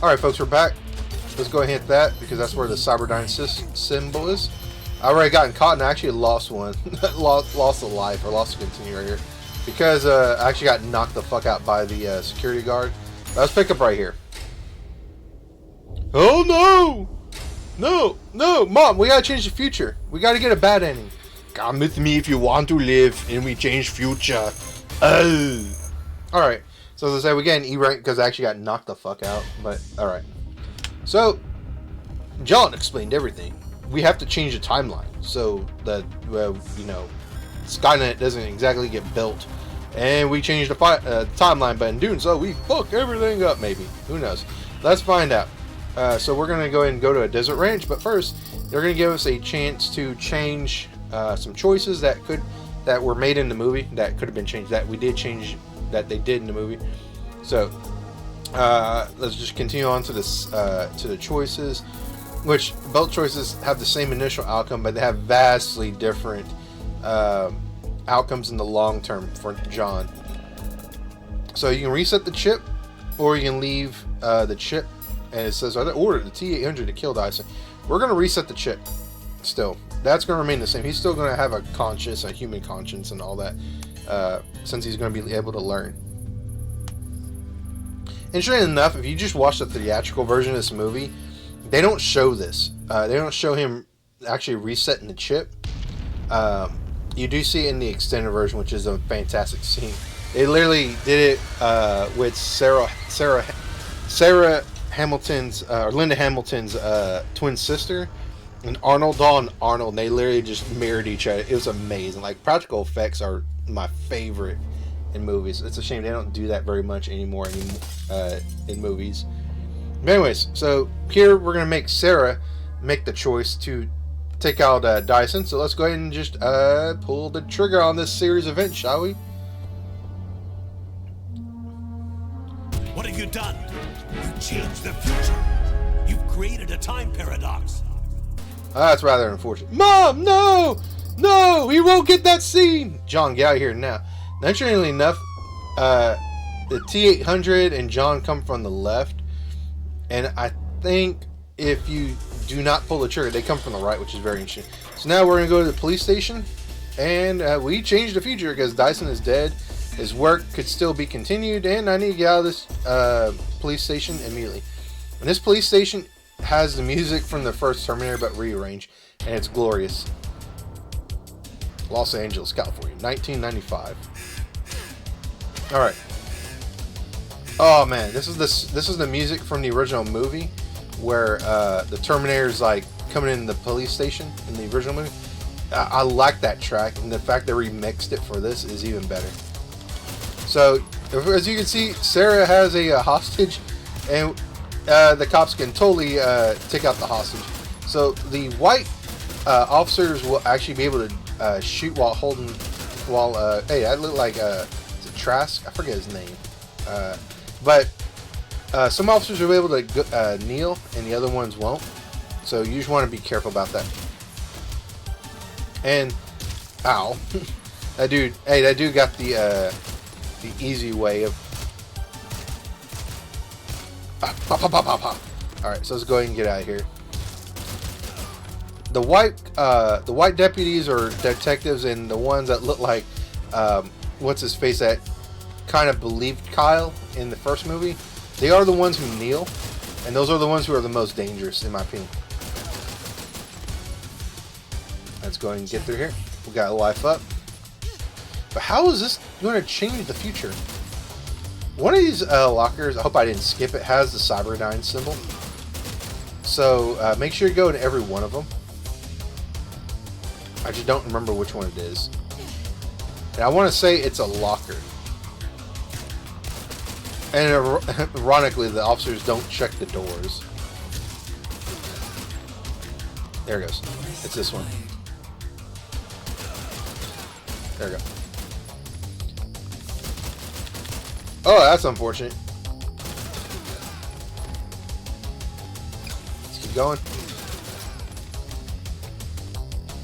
Alright, folks, we're back. Let's go ahead and hit that because that's where the Cyberdyne symbol is. I already gotten caught and I actually lost one. lost a life, or lost a continue right here. Because I actually got knocked the fuck out by the security guard. But let's pick up right here. Oh no! No! No! Mom, we gotta change the future. We gotta get a bad ending. Come with me if you want to live and we change future. Oh! Alright. So as I say, we get an E rank because I actually got knocked the fuck out. But, alright. So, John explained everything. We have to change the timeline so that, you know, Skynet doesn't exactly get built. And we change the timeline, but in doing so, we fuck everything up, maybe. Who knows? Let's find out. So we're going to go ahead and go to a desert ranch, but first, they're going to give us a chance to change some choices that were made in the movie, that could have been changed, that we did change, that they did in the movie. So, let's just continue on to this, to the choices, which both choices have the same initial outcome, but they have vastly different outcomes in the long term for John. So you can reset the chip, or you can leave the chip, and it says, "I ordered the T-800 to kill Dyson." We're going to reset the chip. Still, that's going to remain the same. He's still going to have a conscience, a human conscience, and all that, since he's going to be able to learn. Interesting enough, if you just watch the theatrical version of this movie, they don't show this. They don't show him actually resetting the chip. You do see it in the extended version, which is a fantastic scene. They literally did it with Sarah Hamilton's, or Linda Hamilton's twin sister, and Arnold Dawn Arnold. They literally just mirrored each other. It was amazing. Like, practical effects are my favorite in movies. It's a shame they don't do that very much anymore in movies. But anyways, so here we're gonna make Sarah make the choice to take out Dyson. So let's go ahead and just pull the trigger on this series event, shall we? What have you done? You changed the future. You've created a time paradox. That's rather unfortunate. Mom, no! No! We won't get that scene! John, get out of here now. Naturally enough, the T-800 and John come from the left. And I think if you do not pull the trigger, they come from the right, which is very interesting. So now we're going to go to the police station. And we changed the future because Dyson is dead. His work could still be continued. And I need to get out of this police station immediately. And this police station has the music from the first Terminator, but rearranged. And it's glorious. Los Angeles, California, 1995. Alright. Oh man, this is the music from the original movie, where the Terminator's like coming in the police station in the original movie. I like that track, and the fact they remixed it for this is even better. So, as you can see, Sarah has a hostage, and the cops can totally take out the hostage. So the white officers will actually be able to shoot while holding, hey, that looked like Trask, I forget his name, but some officers will be able to kneel, and the other ones won't. So you just want to be careful about that. And ow, that dude got the easy way of. All right, so let's go ahead and get out of here. The white deputies or detectives, and the ones that look like what's his face that kind of believed Kyle in the first movie, they are the ones who kneel, and those are the ones who are the most dangerous, in my opinion. Let's go ahead and get through here. We got a life up. But how is this going to change the future? One of these lockers, I hope I didn't skip it, has the Cyberdyne symbol. So make sure you go to every one of them. I just don't remember which one it is. And I want to say it's a locker. And ironically, the officers don't check the doors. There it goes. It's this one. There we go. Oh, that's unfortunate. Let's keep going.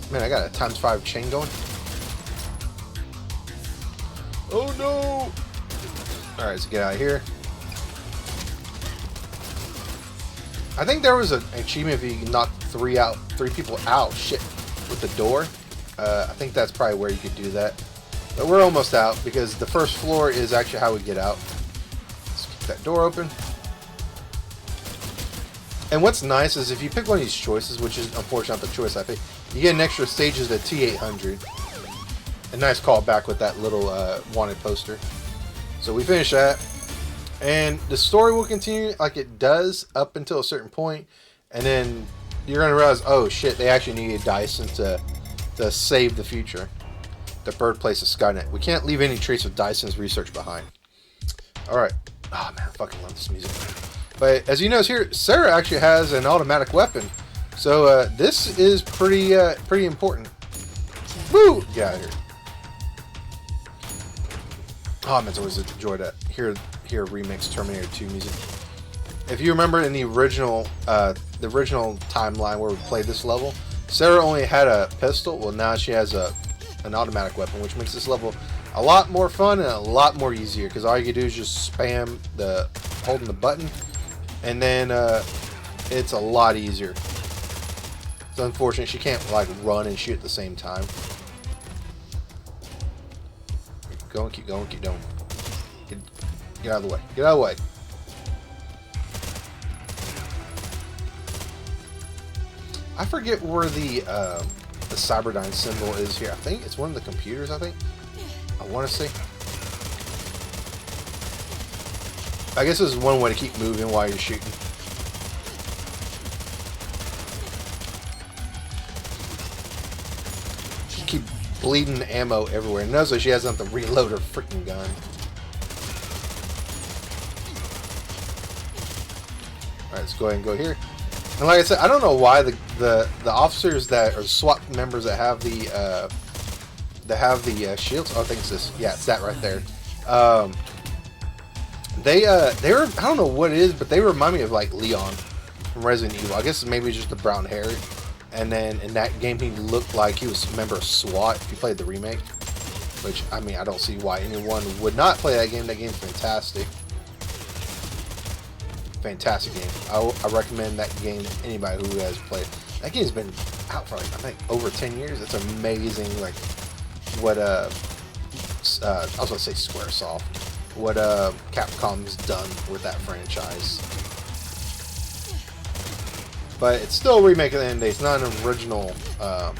Man, I got a ×5 chain going. Oh no! Alright, let's get out of here. I think there was an achievement if you knock three people out. Shit, with the door. I think that's probably where you could do that. But we're almost out because the first floor is actually how we get out. Let's keep that door open. And what's nice is if you pick one of these choices, which is unfortunately not the choice I picked, you get an extra stages at T800. A nice callback with that little wanted poster. So we finish that. And the story will continue like it does up until a certain point. And then you're going to realize, oh shit, they actually need a Dyson to save the future. The birthplace of Skynet. We can't leave any trace of Dyson's research behind. Alright. Oh man, I fucking love this music. But as you notice here, Sarah actually has an automatic weapon. So this is pretty important. Woo! Get out of here. Oh man, I always enjoyed that. Hear remix Terminator 2 music. If you remember in the original timeline where we played this level, Sarah only had a pistol. Well, now she has an automatic weapon, which makes this level a lot more fun and a lot more easier. Because all you can do is just spam holding the button, and then it's a lot easier. It's unfortunate she can't like run and shoot at the same time. Keep going, keep going, keep going. Get out of the way. Get out of the way. I forget where the Cyberdyne symbol is here. I think it's one of the computers, I think. I want to say. I guess this is one way to keep moving while you're shooting. Just keep bleeding ammo everywhere. And notice that she hasn't have to reload her freaking gun. Alright, let's go ahead and go here. And like I said, I don't know why the officers that are SWAT members that have the shields. Oh, I think it's this. Yeah, it's that right there. They were, I don't know what it is, but they remind me of like Leon from Resident Evil. I guess maybe just the brown hair. And then in that game, he looked like he was a member of SWAT. If you played the remake, which I mean, I don't see why anyone would not play that game. That game's fantastic. Fantastic game. I recommend that game to anybody who has played. That game's been out for like, I think over 10 years. It's amazing. Like what I was gonna say Squaresoft. What Capcom's done with that franchise. But it's still a remake at the end of the day. It's not an original. I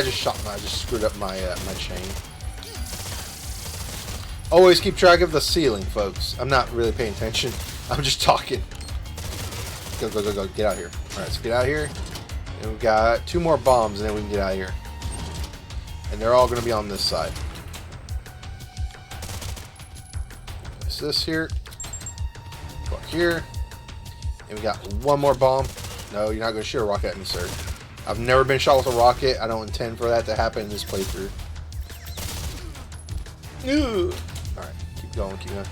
just screwed up my my chain. Always keep track of the ceiling, folks. I'm not really paying attention. I'm just talking. Go, go, go, go. Get out of here. Alright, let's get out of here. And we've got 2 more bombs, and then we can get out of here. And they're all going to be on this side. Place this here. Fuck here. And we got 1 more bomb. No, you're not going to shoot a rocket at me, sir. I've never been shot with a rocket. I don't intend for that to happen in this playthrough. Alright, keep going, keep going.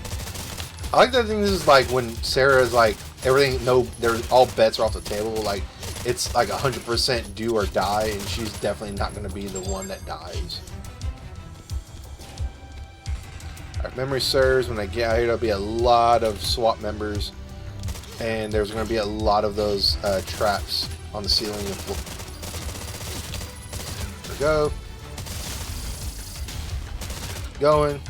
I like that thing. This is like when Sarah's like everything. No, there's all bets are off the table. Like it's like 100% do or die, and she's definitely not going to be the one that dies. If memory serves, when I get out here, there'll be a lot of SWAT members, and there's going to be a lot of those traps on the ceiling and floor. There we go. Going.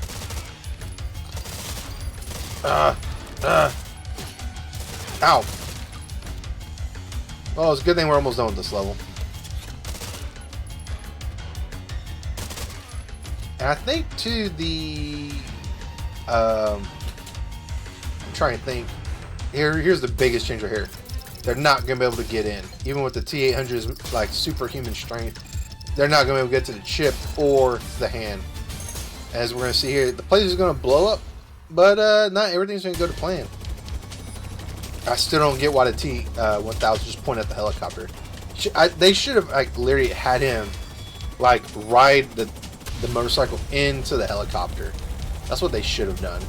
Ow. Well, it's a good thing we're almost done with this level. And I think too I'm trying to think. Here's the biggest change right here. They're not gonna be able to get in, even with the T800's like superhuman strength. They're not gonna be able to get to the chip or the hand. As we're gonna see here, the place is gonna blow up. But not everything's going to go to plan. I still don't get why the T-1000 just pointed at the helicopter. They should have like literally had him like ride the motorcycle into the helicopter. That's what they should have done.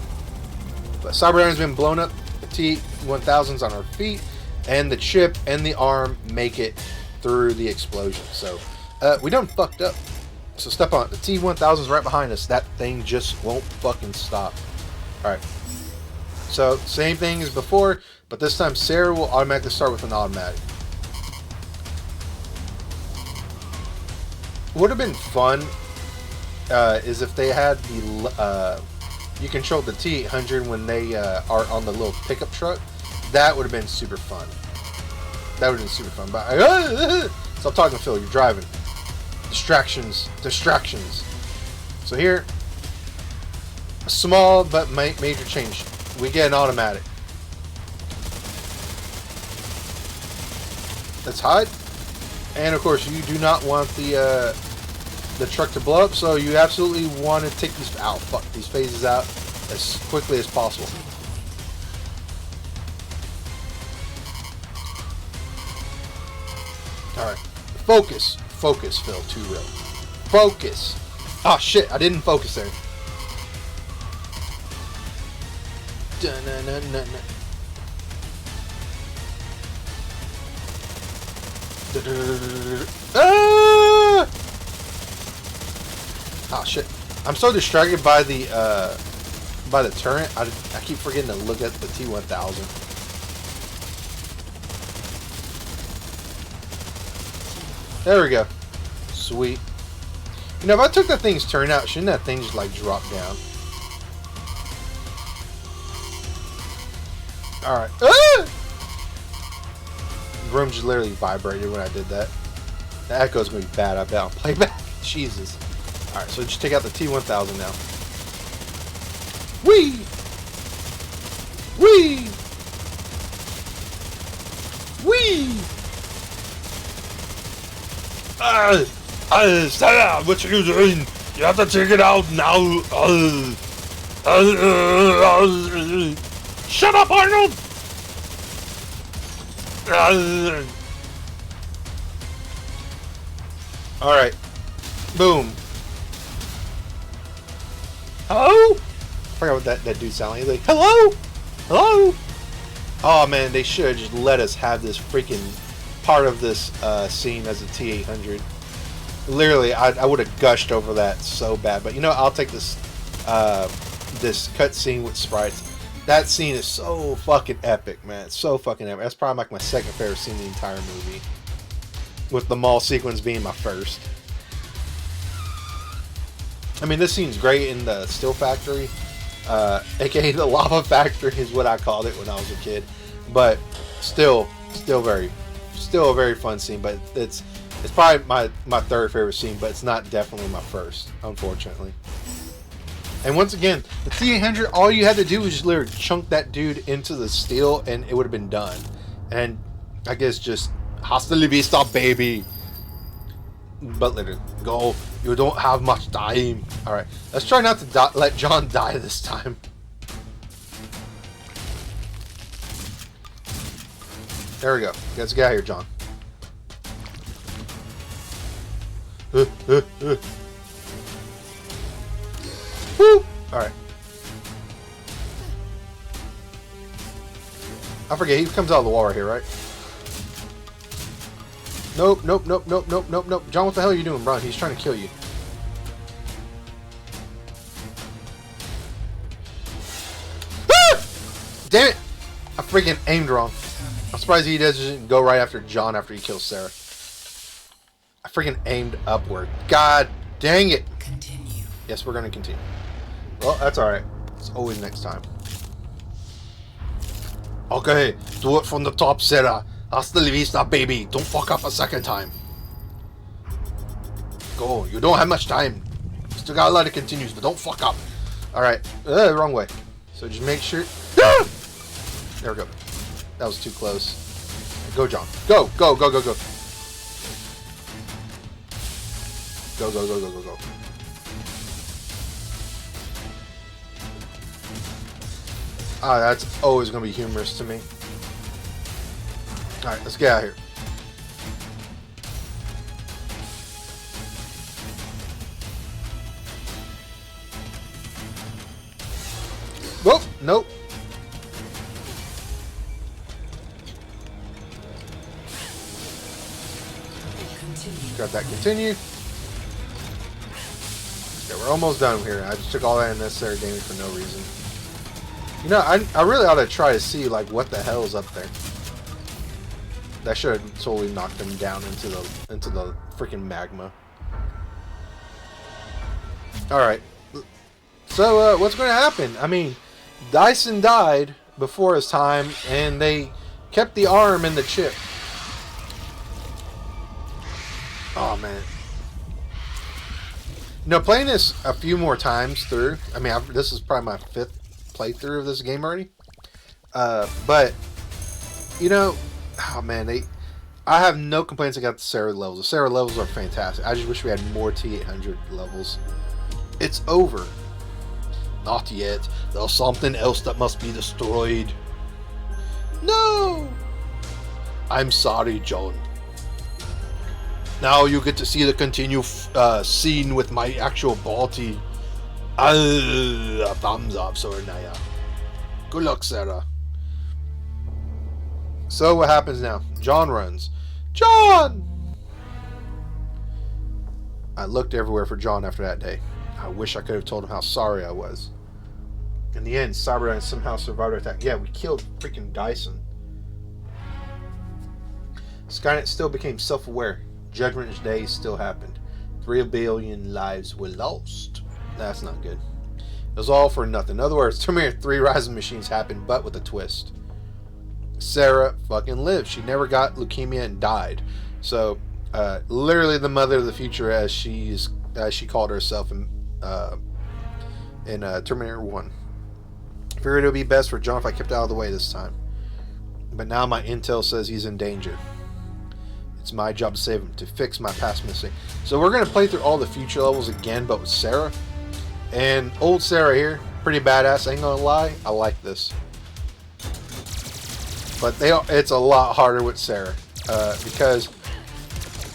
But Cyberdyne's been blown up. The T-1000's on her feet, and the chip and the arm make it through the explosion. So we done fucked up. So step on it. The T-1000's right behind us. That thing just won't fucking stop. Alright. So, same thing as before, but this time Sarah will automatically start with an automatic. Would have been fun is if they had the you control the T800 when they are on the little pickup truck. That would have been super fun. That would have been super fun. But stop talking, Phil. You're driving. Distractions. Distractions. So here, a small but major change. We get an automatic. Let's hide. And of course, you do not want the truck to blow up, so you absolutely want to take these these phases out as quickly as possible. Alright. Focus. Focus, Phil. Too real. Focus. Oh shit, I didn't focus there. Dun-dun-dun-dun-dun. Ah! Oh shit! I'm so distracted by the turret. I keep forgetting to look at the T1000. There we go. Sweet. You know, if I took that thing's turn out, shouldn't that thing just like drop down? All right. Ah! The room just literally vibrated when I did that. The echo's gonna be bad, I bet, on playback. Jesus. Alright, so just take out the T1000 now. Whee! Whee! Whee! Sarah, what are you doing? You have to take it out now. Shut up, Arnold! Alright. Boom. Hello? I forgot what that dude sounded like. He's like, hello? Hello? Oh man, they should have just let us have this freaking part of this scene as a T800. Literally, I would have gushed over that so bad. But you know, I'll take this this cut scene with sprites. That scene is so fucking epic, man. It's so fucking epic. That's probably like my second favorite scene in the entire movie. With the mall sequence being my first. I mean, this scene's great in the Steel Factory. AKA the Lava Factory is what I called it when I was a kid. But still a very fun scene. But it's probably my third favorite scene, but it's not definitely my first, unfortunately. And once again, the T800, all you had to do was just literally chunk that dude into the steel and it would have been done. And I guess just hasta la vista, baby. But literally, go. You don't have much time. Alright, let's try not to let John die this time. There we go. Let's get out of here, John. Woo! Alright. I forget, he comes out of the wall right here, right? Nope. John, what the hell are you doing, bro? He's trying to kill you. Ah! Damn it! I freaking aimed wrong. I'm surprised he doesn't go right after John after he kills Sarah. I freaking aimed upward. God dang it! Continue. Yes, we're gonna continue. Well, that's alright. It's always next time. Okay, do it from the top, Sarah. Hasta la vista, baby. Don't fuck up a second time. Go. You don't have much time. Still got a lot of continues, but don't fuck up. Alright. Wrong way. So just make sure... Ah! There we go. That was too close. Go, John. Go. Go. Go. Go. Go. Go. Go. Go. Go. Go. Go. Ah, that's always going to be humorous to me. Alright, let's get out of here. Whoa, nope. Got that continue. Okay, we're almost done here. I just took all that unnecessary damage for no reason. You know, I really ought to try to see like what the hell is up there. That should have totally knocked them down into the freaking magma. All right. So what's going to happen? I mean, Dyson died before his time, and they kept the arm and the chip. Oh man. You know, playing this a few more times through. I mean, this is probably my 5th playthrough of this game already. But you know, oh man, I have no complaints about the Sarah levels. The Sarah levels are fantastic. I just wish we had more T800 levels. It's over. Not yet. There's something else that must be destroyed. No! I'm sorry, John. Now you get to see the continued scene with my actual body. A thumbs up, Sornaya. Good luck, Sarah. So what happens now? John runs. John! I looked everywhere for John after that day. I wish I could have told him how sorry I was. In the end, Cyberdyne somehow survived our attack. Yeah, we killed freaking Dyson. Skynet still became self-aware. Judgment Day still happened. 3 billion lives were lost. That's not good. It was all for nothing. In other words, Terminator 3 Rising Machines happened, but with a twist. Sarah fucking lived. She never got leukemia and died. So, literally the mother of the future, as she called herself in Terminator 1. Figured it would be best for John if I kept out of the way this time. But now my intel says he's in danger. It's my job to save him, to fix my past mistake. So we're going to play through all the future levels again, but with Sarah. And old Sarah here, pretty badass, ain't gonna lie, I like this. But it's a lot harder with Sarah. Because,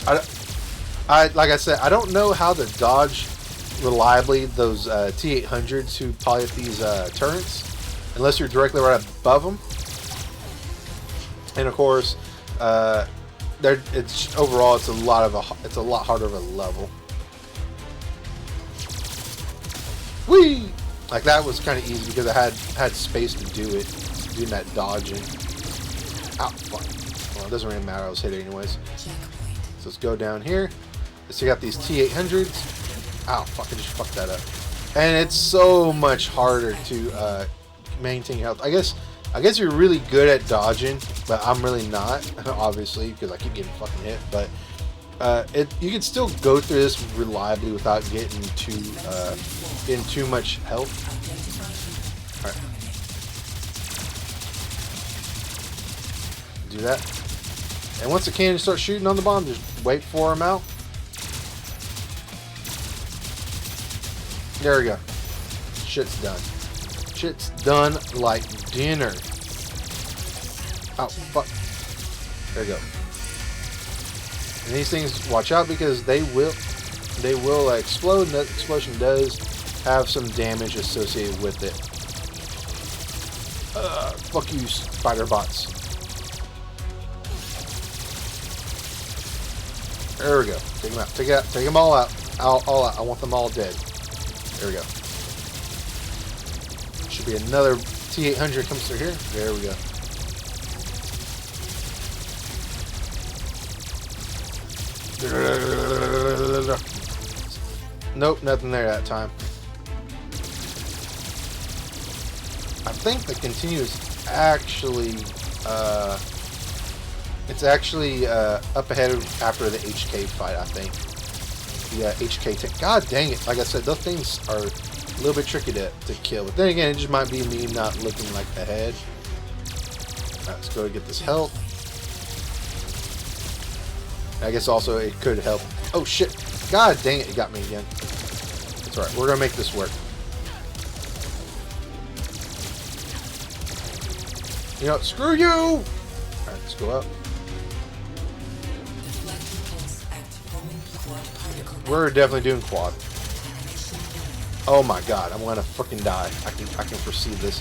like I said, I don't know how to dodge reliably those T-800s who pilot these turrets. Unless you're directly right above them. And of course, it's overall it's a lot harder of a level. Whee! Like that was kind of easy because I had space to do it, doing that dodging. Ow, fuck. Well, it doesn't really matter. I was hit anyways. So let's go down here. Let's check out these T-800s. Ow, fuck! I just fucked that up. And it's so much harder to maintain health. I guess you're really good at dodging, but I'm really not, obviously, because I keep getting fucking hit. But you can still go through this reliably without getting too much health. All right, do that. And once the cannon starts shooting on the bomb, just wait for him out. There we go. Shit's done. Shit's done like dinner. Oh, fuck. There you go. And these things, watch out because they will explode, and that explosion does have some damage associated with it. Fuck you, spider bots. There we go. Take them out. Take them all out. All out. I want them all dead. There we go. Should be another T-800 comes through here. There we go. Nope, nothing there that time. I think the continuous actually it's actually up ahead after the HK fight, I think. The HK tank. God dang it. Like I said, those things are a little bit tricky to kill. But then again, it just might be me not looking like ahead. Alright, let's go get this health. I guess also it could help. Oh shit. God dang it, it got me again. It's alright, we're gonna make this work. You know, screw you! Alright, let's go up. We're definitely doing quad. Oh my god, I'm gonna fucking die. I can foresee this.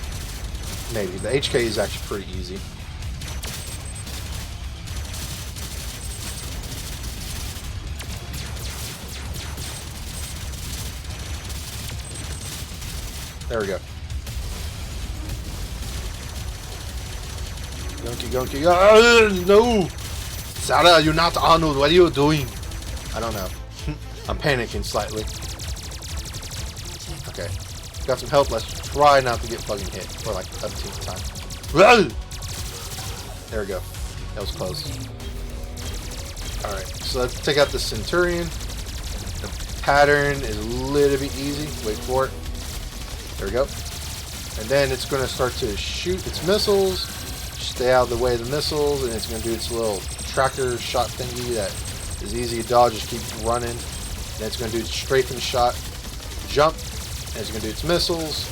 Maybe. The HK is actually pretty easy. There we go. No! Sarah, you're not Arnold. What are you doing? I don't know. I'm panicking slightly. Okay. Got some help. Let's try not to get fucking hit for like 17th time. There we go. That was close. Alright, so let's take out the Centurion. The pattern is a little bit easy. Wait for it. There we go. And then it's going to start to shoot its missiles. Stay out of the way of the missiles, and it's going to do its little tracker shot thingy that is easy to dodge. Just keep running. Then it's going to do its strafing shot. Jump. And it's going to do its missiles.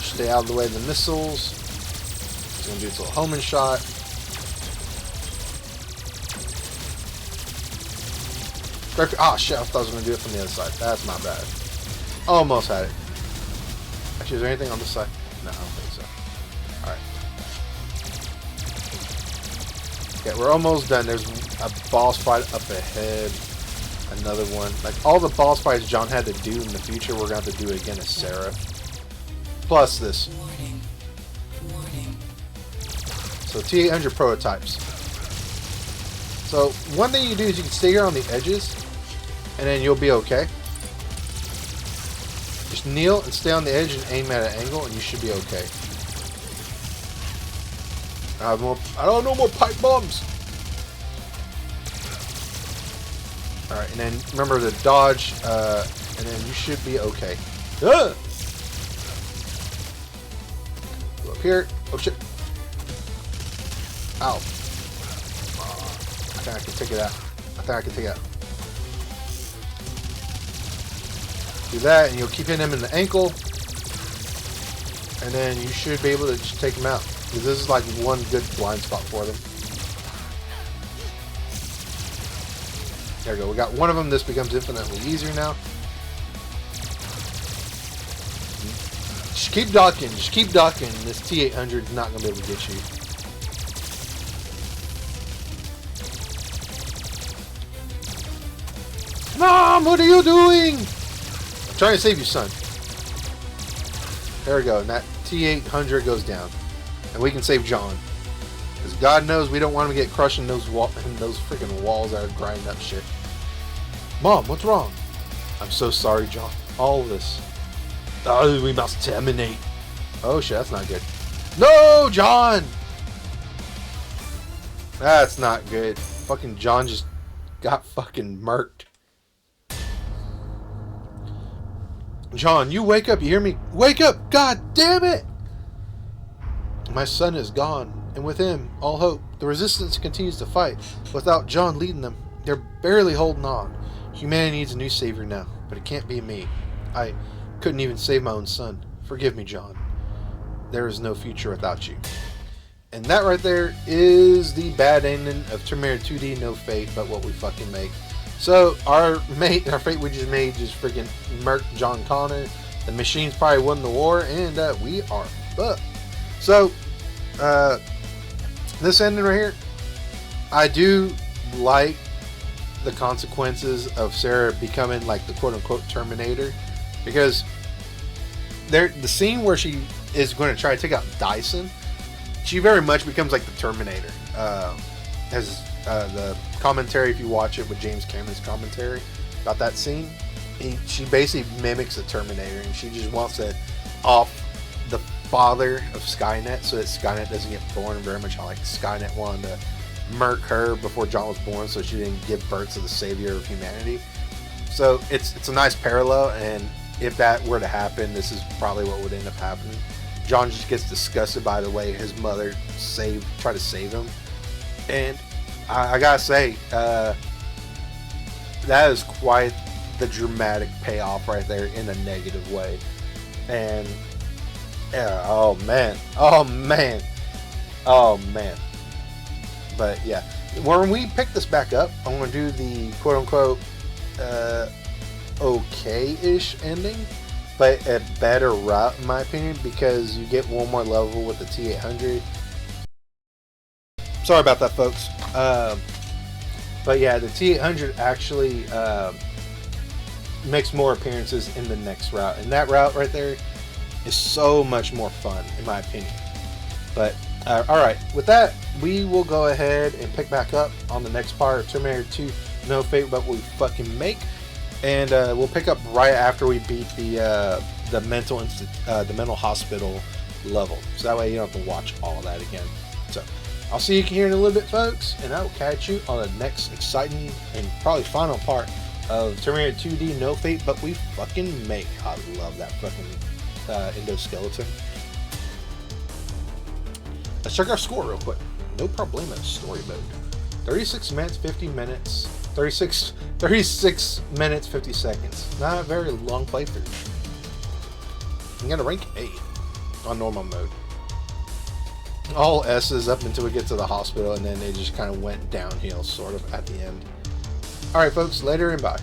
Stay out of the way of the missiles. It's going to do its little homing shot. Ah, shit, I thought I was going to do it from the other side. That's not bad. Almost had it. Actually, is there anything on this side? No, I don't think so. Alright. Okay, we're almost done. There's a boss fight up ahead. Another one. Like, all the boss fights John had to do in the future, we're going to have to do it again as Sarah. Plus this. So, T800 prototypes. So, one thing you do is you can stay here on the edges, and then you'll be okay. Just kneel and stay on the edge and aim at an angle, and you should be okay. I don't know more pipe bombs. Alright, and then remember to dodge, and then you should be okay. Go up here. Oh shit. Ow. I think I can take it out. Do that, and you'll keep hitting him in the ankle, and then you should be able to just take him out. Because this is like one good blind spot for them. There we go. We got one of them. This becomes infinitely easier now. Just keep ducking. Just keep ducking. This T800 is not going to be able to get you. Mom, what are you doing? I'm trying to save you, son. There we go. And that T800 goes down. And we can save John. Because God knows we don't want him to get crushed in those freaking walls that are grinding up shit. Mom, what's wrong? I'm so sorry, John. All of this. Oh, we must terminate. Oh shit, that's not good. No, John! That's not good. Fucking John just got fucking murked. John, you wake up, you hear me? Wake up! God damn it! My son is gone, and with him, all hope. The resistance continues to fight. Without John leading them, they're barely holding on. Humanity needs a new savior now, but it can't be me. I couldn't even save my own son. Forgive me, John. There is no future without you. And that right there is the bad ending of Terminator 2D, no fate, but what we fucking make. So, our fate we just made just freaking murked John Connor. The machines probably won the war, and we are fucked. So, this ending right here, I do like the consequences of Sarah becoming like the quote-unquote Terminator, because the scene where she is going to try to take out Dyson, she very much becomes like the Terminator. As the commentary, if you watch it with James Cameron's commentary about that scene, she basically mimics the Terminator, and she just wants to off the father of Skynet so that Skynet doesn't get born, very much how like Skynet wanted to murk her before John was born so she didn't give birth to the savior of humanity. So it's a nice parallel, and if that were to happen, this is probably what would end up happening. John just gets disgusted by the way his mother tried to save him, and I gotta say, that is quite the dramatic payoff right there in a negative way. And oh man. But yeah, when we pick this back up, I'm gonna do the quote-unquote okay-ish ending, but a better route in my opinion, because you get one more level with the T800. Sorry about that, folks. But yeah, the T800 actually makes more appearances in the next route, and that route right there is so much more fun in my opinion. But Alright, with that, we will go ahead and pick back up on the next part of Terminator 2 No Fate But We Fucking Make. And we'll pick up right after we beat the mental hospital level. So that way you don't have to watch all of that again. So, I'll see you here in a little bit, folks, and I will catch you on the next exciting and probably final part of Terminator 2D No Fate But We Fucking Make. I love that fucking endoskeleton. Let's check our score real quick. No problemo story mode. 36 minutes, 50 minutes. 36 minutes, 50 seconds. Not a very long playthrough. I'm gonna rank A on normal mode. All S's up until we get to the hospital, and then they just kind of went downhill, sort of, at the end. Alright, folks, later and bye.